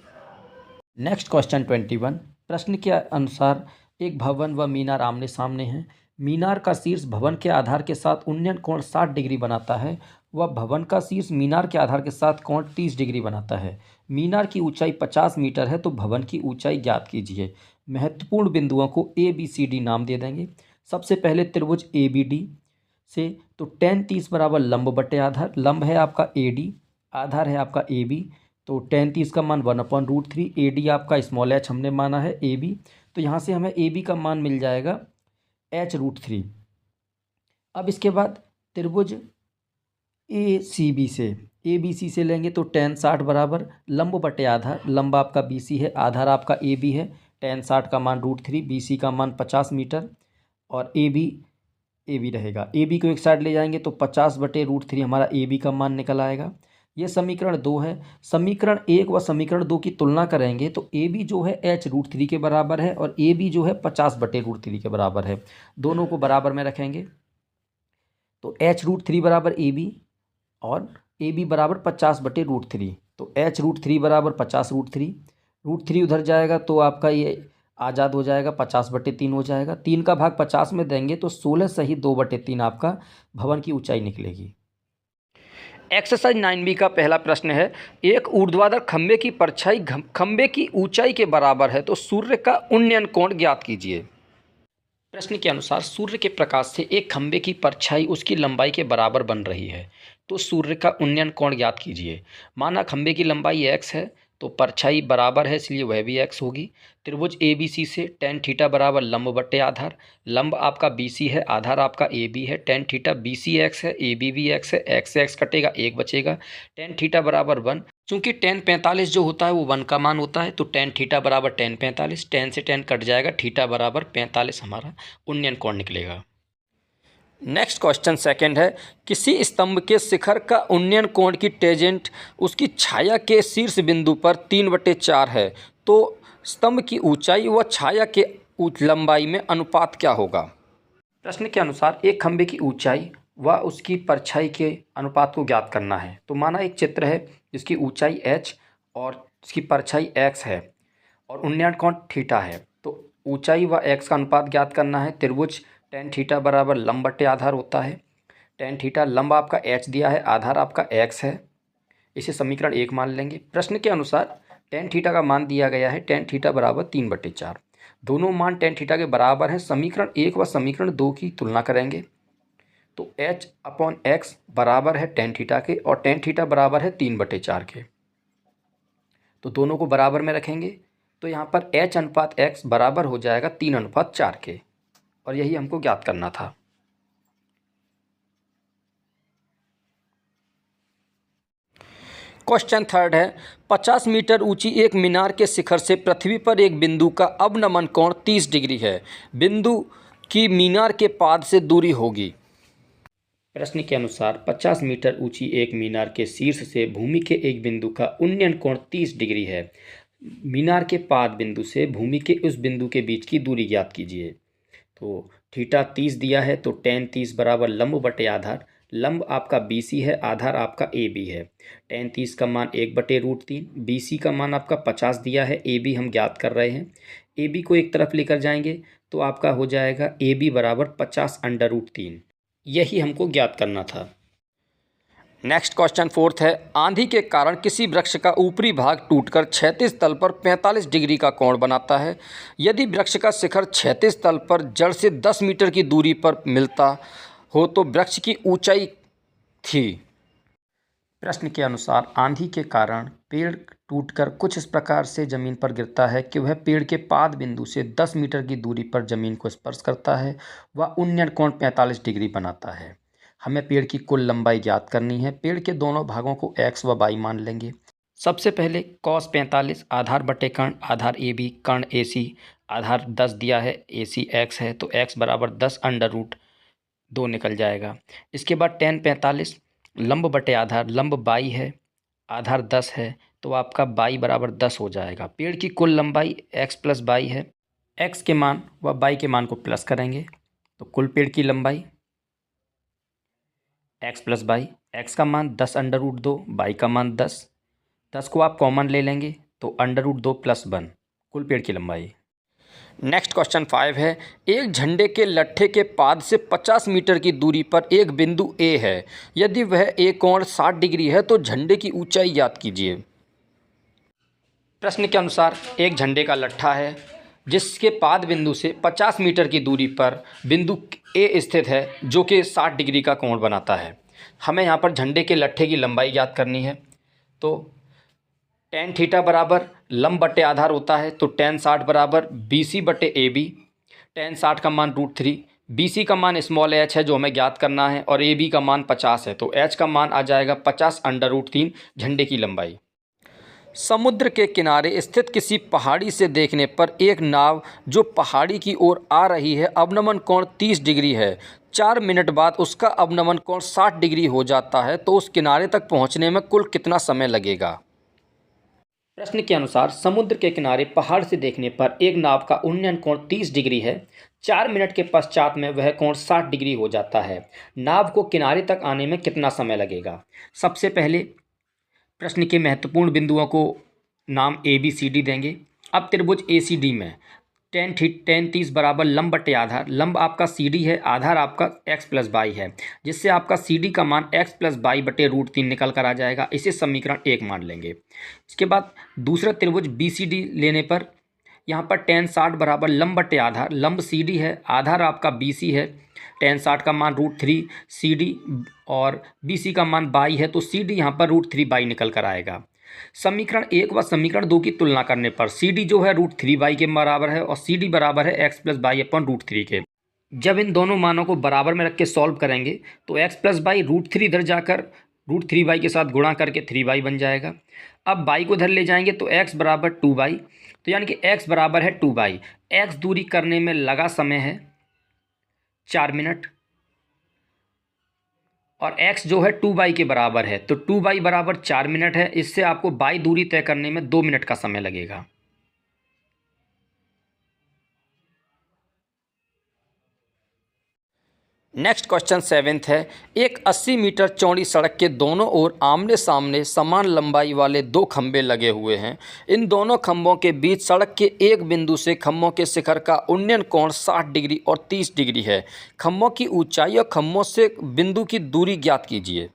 Next question 21। प्रश्न के अनुसार एक भवन व मीनार आमने सामने हैं। मीनार का शीर्ष भवन के आधार के साथ उन्नयन कोण 60 डिग्री बनाता है व भवन का शीर्ष मीनार के आधार के साथ कोण 30 डिग्री बनाता है। मीनार की ऊंचाई 50 मीटर है तो भवन की ऊंचाई ज्ञात कीजिए। महत्वपूर्ण बिंदुओं को ए बी सी डी नाम दे देंगे। सबसे पहले त्रिभुज ए बी डी से तो tan 30 बराबर लंब बटे आधार। लंब है आपका ए डी, आधार है आपका ए बी, तो tan 30 का मान 1/√3। ए डी आपका स्मॉल एच हमने माना है ए बी, तो यहाँ से हमें ए बी का मान मिल जाएगा h√3। अब इसके बाद त्रिभुज ए सी बी से ए बी सी से लेंगे तो tan 60 बराबर लंब बटे आधार। लंब आपका बी सी है, आधार आपका ए बी है। tan 60 का मान √3, बी सी का मान 50 मीटर और ए बी रहेगा। ए बी को एक साइड ले जाएंगे तो 50/√3 हमारा ए बी का मान निकल आएगा। ये समीकरण 2 है। समीकरण 1 व समीकरण 2 की तुलना करेंगे तो ए बी जो है h√3 के बराबर है और ए बी जो है 50/√3 के बराबर है। दोनों को बराबर में रखेंगे तो h√3 बराबर ए बी और ए बी बराबर 50/√3, तो h√3 बराबर 50√3। √3 उधर जाएगा तो आपका ये आज़ाद हो जाएगा, 50/3 हो जाएगा। 3 का भाग 50 में देंगे तो 16 सही 2/3 आपका भवन की ऊंचाई निकलेगी। एक्सरसाइज 9B का पहला प्रश्न है, एक ऊर्ध्वाधर खंबे की परछाई खंबे की ऊंचाई के बराबर है तो सूर्य का उन्नयन कोण ज्ञात कीजिए। प्रश्न के अनुसार सूर्य के प्रकाश से एक खंबे की परछाई उसकी लंबाई के बराबर बन रही है तो सूर्य का उन्नयन कोण ज्ञात कीजिए। माना खंबे की लंबाई x है तो परछाई बराबर है इसलिए वह भी x होगी। त्रिभुज ए बी सी से tan थीटा बराबर लंब बटे आधार। लंब आपका बी सी है, आधार आपका ए बी है। tan theta B C x है, ए बी भी x है। x से x कटेगा, 1 बचेगा। tan थीटा बराबर 1। चूंकि tan 45 जो होता है वो 1 का मान होता है तो tan थीटा बराबर tan 45। tan से tan कट जाएगा, थीटा बराबर 45 हमारा उन्नयन कोण निकलेगा। नेक्स्ट क्वेश्चन सेकंड है, किसी स्तंभ के शिखर का उन्नयन कोण की टेंजेंट उसकी छाया के शीर्ष बिंदु पर 3/4 है तो स्तंभ की ऊंचाई व छाया के लंबाई में अनुपात क्या होगा। प्रश्न के अनुसार एक खंबे की ऊंचाई व उसकी परछाई के अनुपात को ज्ञात करना है। तो माना एक चित्र है जिसकी ऊंचाई h और उसकी परछाई x है और उन्नयन कोण थीटा है, तो ऊंचाई व x का अनुपात ज्ञात करना है। त्रिभुज tan थीटा बराबर लंब बटे आधार होता है। tan थीटा लंब आपका h दिया है, आधार आपका x है, इसे समीकरण 1 मान लेंगे। प्रश्न के अनुसार tan थीटा का मान दिया गया है tan थीटा बराबर 3/4। दोनों मान tan थीटा के बराबर हैं। समीकरण 1 व समीकरण 2 की तुलना करेंगे तो h/x बराबर है tan थीटा के और tan थीटा बराबर है 3/4 के, तो दोनों को बराबर में रखेंगे तो यहाँ पर h/x बराबर हो जाएगा 3/4 के और यही हमको ज्ञात करना था। क्वेश्चन थर्ड है, 50 मीटर ऊंची एक मीनार के शिखर से पृथ्वी पर एक बिंदु का अवनमन कोण 30 डिग्री है। बिंदु की मीनार के पाद से दूरी होगी। प्रश्न के अनुसार 50 मीटर ऊंची एक मीनार के शीर्ष से भूमि के एक बिंदु का उन्नयन कोण 30 डिग्री है। मीनार के पाद बिंदु से भूमि के उस बिंदु के बीच की दूरी ज्ञात कीजिए। तो थीटा 30 दिया है तो tan 30 बराबर लंब बटे आधार। लंब आपका बी सी है, आधार आपका ए बी है। tan 30 का मान 1/√3। बी सी का मान आपका 50 दिया है, ए बी हम ज्ञात कर रहे हैं। ए बी को एक तरफ लेकर जाएंगे तो आपका हो जाएगा ए बी बराबर 50/√3। यही हमको ज्ञात करना था। नेक्स्ट क्वेश्चन फोर्थ है, आंधी के कारण किसी वृक्ष का ऊपरी भाग टूटकर क्षैतिज तल पर 45 डिग्री का कोण बनाता है। यदि वृक्ष का शिखर क्षैतिज तल पर जड़ से 10 मीटर की दूरी पर मिलता हो तो वृक्ष की ऊंचाई थी। प्रश्न के अनुसार आंधी के कारण पेड़ टूटकर कुछ इस प्रकार से जमीन पर गिरता है कि वह पेड़ के पाद बिंदु से 10 मीटर की दूरी पर जमीन को स्पर्श करता है व उन्नयन कोण 45 डिग्री बनाता है। हमें पेड़ की कुल लंबाई ज्ञात करनी है। पेड़ के दोनों भागों को x व y मान लेंगे। सबसे पहले cos 45 आधार बटे कर्ण, आधार ए बी, कर्ण ए सी, आधार 10 दिया है, ए सी x है तो x बराबर 10/2 निकल जाएगा। इसके बाद tan 45 लंब बटे आधार, लंब y है, आधार 10 है, तो आपका बाई बराबर 10 हो जाएगा। पेड़ की कुल लंबाई x प्लस बाई है। x के मान व बाई के मान को प्लस करेंगे तो कुल पेड़ की लंबाई x प्लस बाई, x का मान 10 अंडर रूट 2, बाई का मान 10, 10 को आप कॉमन ले लेंगे तो अंडर रूट 2 प्लस 1 कुल पेड़ की लंबाई। नेक्स्ट क्वेश्चन 5 है, एक झंडे के लट्ठे के पाद से 50 मीटर की दूरी पर एक बिंदु A है। यदि वह A कोण 60 डिग्री है तो झंडे की ऊंचाई ज्ञात कीजिए। प्रश्न के अनुसार एक झंडे का लट्ठा है जिसके पाद बिंदु से 50 मीटर की दूरी पर बिंदु A स्थित है जो कि 60 डिग्री का कोण बनाता है। हमें यहाँ पर झंडे के लट्ठे की लंबाई ज्ञात करनी है। तो टेन थीटा बराबर लंब बटे आधार होता है, तो टेन 60 बराबर BC बटे AB। टेन 60 का मान √3, BC का मान स्मॉल h है जो हमें ज्ञात करना है और AB का मान 50 है, तो h का मान आ जाएगा 50 अंडर रूट 3 झंडे की लंबाई। समुद्र के किनारे स्थित किसी पहाड़ी से देखने पर एक नाव जो पहाड़ी की ओर आ रही है अवनमन कोण 30 डिग्री है। 4 मिनट बाद उसका अवनमन कोण 60 डिग्री हो जाता है, तो उस किनारे तक पहुंचने में कुल कितना समय लगेगा। प्रश्न के अनुसार समुद्र के किनारे पहाड़ से देखने पर एक नाव का उन्नयन कोण 30 डिग्री है। 4 मिनट के पश्चात में वह कोण 60 डिग्री हो जाता है। नाव को किनारे तक आने में कितना समय लगेगा। सबसे पहले प्रश्न के महत्वपूर्ण बिंदुओं को नाम ABCD देंगे। अब त्रिभुज ACD में टेन 30 बराबर लंब बटे आधार, लंब आपका CD है, आधार आपका x प्लस बाई है, जिससे आपका CD का मान x प्लस बाई बटे √3 निकल कर आ जाएगा। इसे समीकरण 1 मान लेंगे। इसके बाद दूसरा त्रिभुज BCD लेने पर यहाँ पर टेन 60 बराबर लंब बटे आधार, लंब CD है, आधार आपका BC है, टेन 60 का मान √3 CD और BC का मान बाई है, तो CD यहाँ पर √3 बाई निकल कर आएगा। समीकरण 1 व समीकरण 2 की तुलना करने पर CD जो है √3 बाई के बराबर है और CD बराबर है x प्लस बाई अपन √3 के। जब इन दोनों मानों को बराबर में रख के सॉल्व करेंगे तो x प्लस बाई √3 इधर जाकर √3 बाई के साथ गुणा करके 3 बाई बन जाएगा। अब बाई को इधर ले जाएंगे तो x बराबर 2 बाई, तो यानी कि x बराबर है 2 बाई। x दूरी करने में लगा समय है 4 मिनट और x जो है 2 बाई के बराबर है, तो 2 बाई बराबर 4 मिनट है। इससे आपको बाई दूरी तय करने में 2 मिनट का समय लगेगा। नेक्स्ट क्वेश्चन 7 है, एक 80 मीटर चौड़ी सड़क के दोनों ओर आमने सामने समान लंबाई वाले 2 खंभे लगे हुए हैं। इन दोनों खंभों के बीच सड़क के एक बिंदु से खंभों के शिखर का उन्नयन कोण 60 डिग्री और 30 डिग्री है। खंभों की ऊंचाई और खंभों से बिंदु की दूरी ज्ञात कीजिए।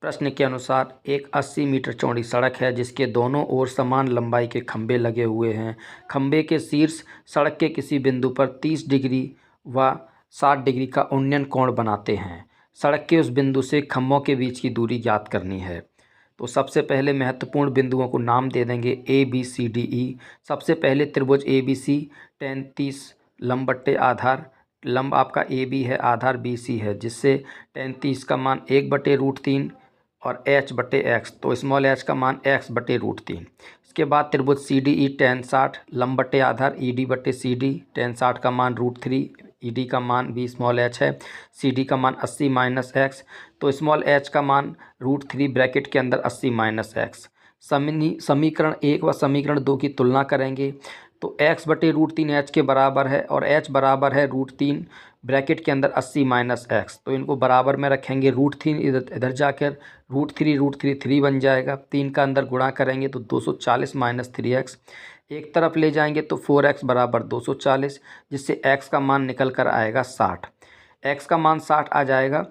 प्रश्न के अनुसार एक 80 मीटर चौड़ी सड़क है जिसके दोनों ओर समान लंबाई के खंभे लगे हुए हैं। खंभे के शीर्ष सड़क के किसी बिंदु पर 30 डिग्री व 60 डिग्री का उन्नयन कोण बनाते हैं। सड़क के उस बिंदु से खंभों के बीच की दूरी ज्ञात करनी है। तो सबसे पहले महत्वपूर्ण बिंदुओं को नाम दे देंगे ABCDE। सबसे पहले त्रिभुज ABC टेन 30 लंब बट्टे आधार, लंब आपका AB है, आधार BC है, जिससे टेन 30 का मान 1 बटे √3 और h बटे x, तो स्मॉल h का मान x बटे √3। इसके बाद त्रिभुज CDE टेन 60 लंब बटे आधार ED बटे CD, टेन 60 का मान √3, ED का मान भी स्मॉल h है, CD का मान 80 माइनस x, तो स्मॉल h का मान √3 ब्रैकेट के अंदर 80 माइनस x। समीकरण 1 व समीकरण 2 की तुलना करेंगे तो x बटे √3 h के बराबर है और h बराबर है √3 ब्रैकेट के अंदर 80 माइनस x, तो इनको बराबर में रखेंगे। √3 इधर जाकर √3 3 बन जाएगा। 3 का अंदर गुणा करेंगे तो 240 माइनस 3x, एक तरफ ले जाएंगे तो 4x बराबर 240, जिससे x का मान निकल कर आएगा 60। x का मान 60 आ जाएगा,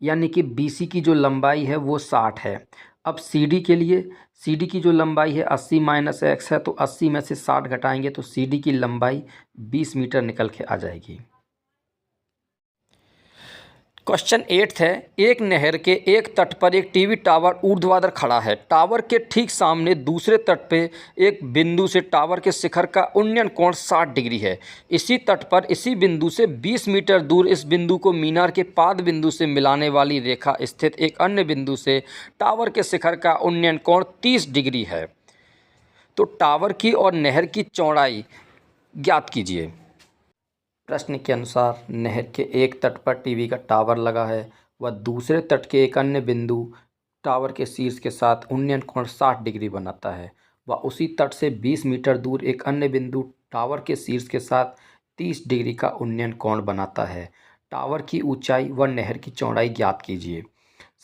यानी कि BC की जो लंबाई है वो 60 है। अब CD के लिए CD की जो लंबाई है 80 माइनस x है, तो 80 में से 60 घटाएंगे तो CD की लंबाई 20 मीटर निकल के आ जाएगी। क्वेश्चन 8 है, एक नहर के एक तट पर एक टीवी टावर ऊर्ध्वाधर खड़ा है। टावर के ठीक सामने दूसरे तट पे एक बिंदु से टावर के शिखर का उन्नयन कोण 60 डिग्री है। इसी तट पर इसी बिंदु से 20 मीटर दूर इस बिंदु को मीनार के पाद बिंदु से मिलाने वाली रेखा स्थित एक अन्य बिंदु से टावर के शिखर का उन्नयन कोण 30 डिग्री है। तो टावर की और नहर की चौड़ाई ज्ञात कीजिए। प्रश्न के अनुसार नहर के एक तट पर टीवी का टावर लगा है व दूसरे तट के एक अन्य बिंदु टावर के शीर्ष के साथ उन्नयन कोण 60 डिग्री बनाता है व उसी तट से 20 मीटर दूर एक अन्य बिंदु टावर के शीर्ष के साथ 30 डिग्री का उन्नयन कोण बनाता है। टावर की ऊंचाई व नहर की चौड़ाई ज्ञात कीजिए।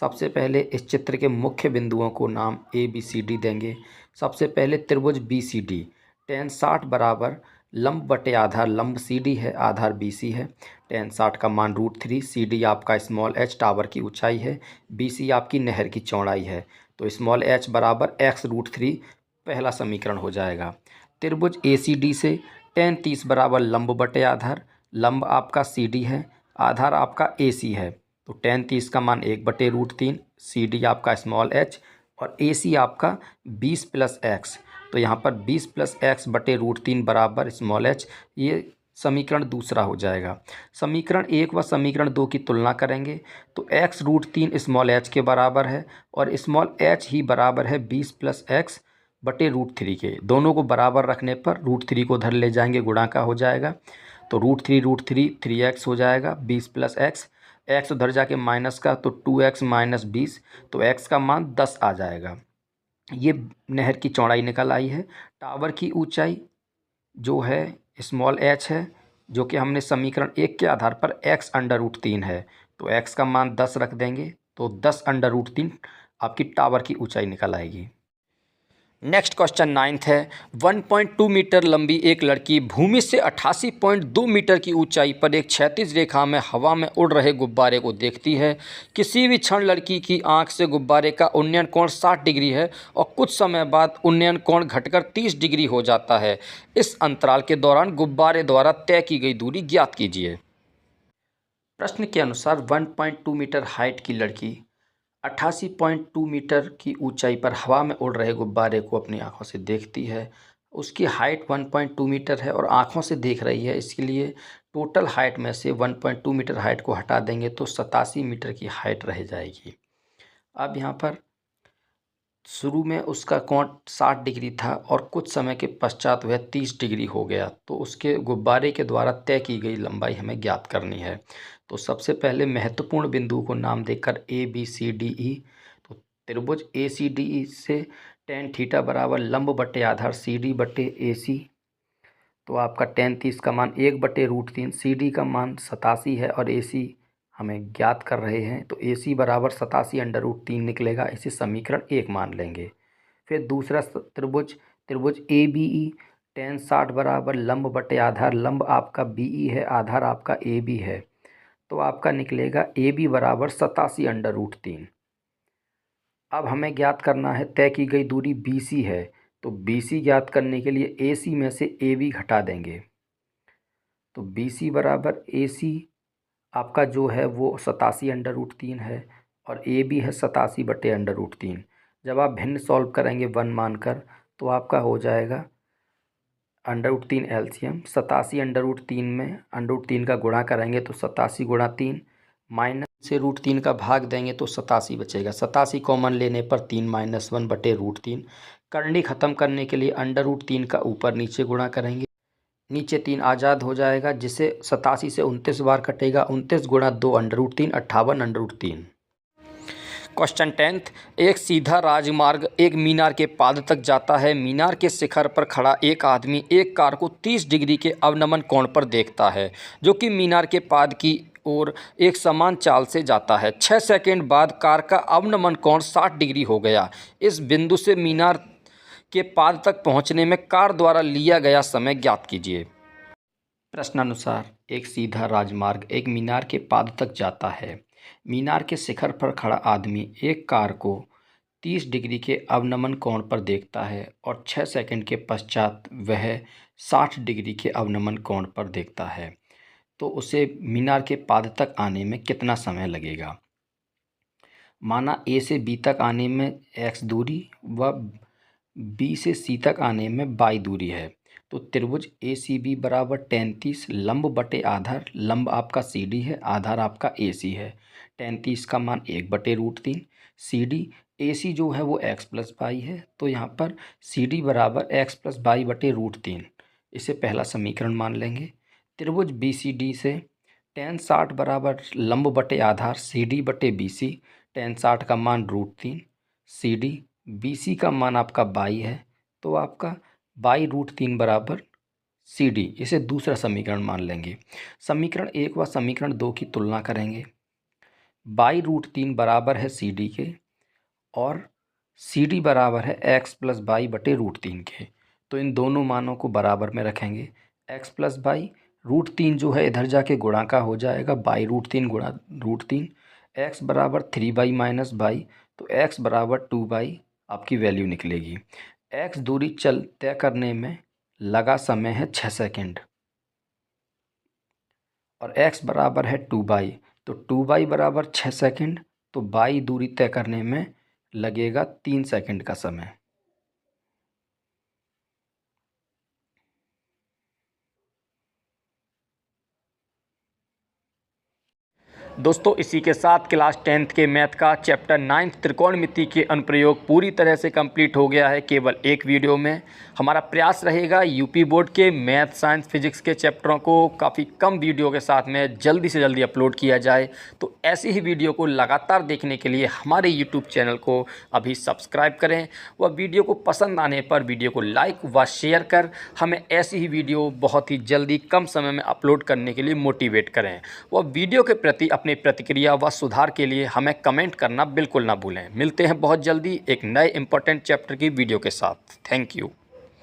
सबसे पहले इस चित्र के मुख्य बिंदुओं को नाम ए बी सी डी देंगे। सबसे पहले त्रिभुज बी सी डी tan 60 बराबर लंब बटे आधार लंब सी डी है, आधार बी सी है। tan 60 का मान √3, सी डी आपका स्मॉल h टावर की ऊंचाई है, बी सी आपकी नहर की चौड़ाई है। तो स्मॉल h बराबर x √3 पहला समीकरण हो जाएगा। त्रिभुज ए सी डी से tan 30 बराबर लंब बटे आधार, लंब आपका सी डी है, आधार आपका ए सी है। तो tan 30 का मान 1/√3, सी डी आपका स्मॉल h और ए सी आपका 20 + x। तो यहाँ पर 20 + x/√3 बराबर स्मॉल h, ये समीकरण दूसरा हो जाएगा। समीकरण 1 व समीकरण 2 की तुलना करेंगे तो x√3 स्मॉल h के बराबर है और स्मॉल h ही बराबर है 20 + x/√3 के। दोनों को बराबर रखने पर √3 को उधर ले जाएंगे, गुणा का हो जाएगा। तो √3 3x हो जाएगा, 20 + x, x उधर जाके माइनस का तो 2x - 20, तो x का मान 10 आ जाएगा। ये नहर की चौड़ाई निकल आई है। टावर की ऊंचाई जो है स्मॉल h है, जो कि हमने समीकरण 1 के आधार पर x√3 है। तो x का मान 10 रख देंगे तो 10√3 आपकी टावर की ऊंचाई निकल आएगी। नेक्स्ट क्वेश्चन 9th है। 1.2 मीटर लंबी एक लड़की भूमि से 88.2 मीटर की ऊंचाई पर एक क्षैतिज रेखा में हवा में उड़ रहे गुब्बारे को देखती है। किसी भी क्षण लड़की की आंख से गुब्बारे का उन्नयन कोण 60 डिग्री है और कुछ समय बाद उन्नयन कोण घटकर 30 डिग्री हो जाता है। इस अंतराल के दौरान गुब्बारे द्वारा तय की गई दूरी ज्ञात कीजिए। प्रश्न के अनुसार 1.2 मीटर हाइट की लड़की 88.2 मीटर की ऊंचाई पर हवा में उड़ रहे गुब्बारे को अपनी आंखों से देखती है। उसकी हाइट 1.2 मीटर है और आंखों से देख रही है, इसके लिए टोटल हाइट में से 1.2 मीटर हाइट को हटा देंगे तो 87 मीटर की हाइट रह जाएगी। अब यहाँ पर शुरू में उसका कोण 60 डिग्री था और कुछ समय के पश्चात वह 30 डिग्री हो गया, तो उसके गुब्बारे के द्वारा तय की गई लंबाई हमें ज्ञात करनी है। तो सबसे पहले महत्वपूर्ण बिंदु को नाम देकर A B C D E. तो त्रिभुज ए सी डी ई से tan थीटा बराबर लंब बटे आधार सी डी बटे ए सी। तो आपका tan 30 का मान 1/√3, सी डी का मान 87 है और ए सी हमें ज्ञात कर रहे हैं, तो ए सी बराबर 87√3 निकलेगा। इसे समीकरण 1 मान लेंगे। फिर दूसरा त्रिभुज ए बी ई tan 60 बराबर लंब बटे आधार, लंब आपका बी ई है, आधार आपका ए बी है। तो आपका निकलेगा ए बी बराबर 87√3। अब हमें ज्ञात करना है तय की गई दूरी बी सी है, तो बी सी ज्ञात करने के लिए ए सी में से ए बी घटा देंगे। तो बी सी बराबर ए सी आपका जो है वो 87√3 है और ए बी है 87/√3। जब आप भिन्न सॉल्व करेंगे 1 मानकर तो आपका हो जाएगा √3 एलसीएम। 87√3 में √3 का गुणा करेंगे तो 87 × 3 माइनस से √3 का भाग देंगे तो 87 बचेगा। 87 कॉमन लेने पर 3 - 1/√3। करनी ख़त्म करने के लिए √3 का ऊपर नीचे गुणा करेंगे, नीचे 3 आज़ाद हो जाएगा, जिसे 87 से 29 बार कटेगा। 29 × 2 √3, 58√3। Question 10th। एक सीधा राजमार्ग एक मीनार के पाद तक जाता है। मीनार के शिखर पर खड़ा एक आदमी एक कार को 30 डिग्री के अवनमन कोण पर देखता है, जो कि मीनार के पाद की ओर एक समान चाल से जाता है। 6 सेकंड बाद कार का अवनमन कोण 60 डिग्री हो गया। इस बिंदु से मीनार के पाद तक पहुंचने में कार द्वारा लिया गया समय ज्ञात कीजिए। प्रश्नानुसार एक सीधा राजमार्ग एक मीनार के पाद तक जाता है। मीनार के शिखर पर खड़ा आदमी एक कार को 30 डिग्री के अवनमन कोण पर देखता है और 6 सेकंड के पश्चात वह 60 डिग्री के अवनमन कोण पर देखता है। तो उसे मीनार के पाद तक आने में कितना समय लगेगा। माना ए से बी तक आने में x दूरी व बी से सी तक आने में y दूरी है। तो त्रिभुज ए सी बी बराबर tan 30 लंब बटे आधार, लंब आपका सी डी है, आधार आपका ए सी है। tan 30 का मान 1/√3, सी डी ए सी जो है वो x + y है, तो यहाँ पर सी डी बराबर x + y/√3। इसे पहला समीकरण मान लेंगे। त्रिभुज बी सी डी से tan 60 बराबर लंब बटे आधार सी डी बटे बी सी। tan 60 का मान √3 CD, BC का मान आपका 22 है, तो आपका 22√3 बराबर CD। इसे दूसरा समीकरण मान लेंगे। समीकरण 1 व समीकरण 2 की तुलना करेंगे। 22√3 बराबर है CD के और CD बराबर है x + 22/√3 के। तो इन दोनों मानों को बराबर में रखेंगे। x + 22 √3 जो है इधर जाके गुणा का हो जाएगा, 22√3 गुणा √3, x बराबर 3/, तो x बराबर 2/, आपकी वैल्यू निकलेगी। x दूरी तय करने में लगा समय है 6 सेकेंड और x बराबर है 2/, तो 2/, बराबर 6 सेकेंड, तो 22 दूरी तय करने में लगेगा 3 सेकेंड का समय। दोस्तों इसी के साथ क्लास 10th के मैथ का चैप्टर 9 त्रिकोणमिति के अनुप्रयोग पूरी तरह से कंप्लीट हो गया है केवल एक वीडियो में। हमारा प्रयास रहेगा यूपी बोर्ड के मैथ, साइंस, फिजिक्स के चैप्टरों को काफ़ी कम वीडियो के साथ में जल्दी से जल्दी अपलोड किया जाए। तो ऐसी ही वीडियो को लगातार देखने के लिए हमारे यूट्यूब चैनल को अभी सब्सक्राइब करें व वीडियो को पसंद आने पर वीडियो को लाइक व शेयर कर हमें ऐसी ही वीडियो बहुत ही जल्दी कम समय में अपलोड करने के लिए मोटिवेट करें। व वीडियो के प्रति अपनी प्रतिक्रिया व सुधार के लिए हमें कमेंट करना बिल्कुल ना भूलें। मिलते हैं बहुत जल्दी एक नए इंपॉर्टेंट चैप्टर की वीडियो के साथ। Thank you.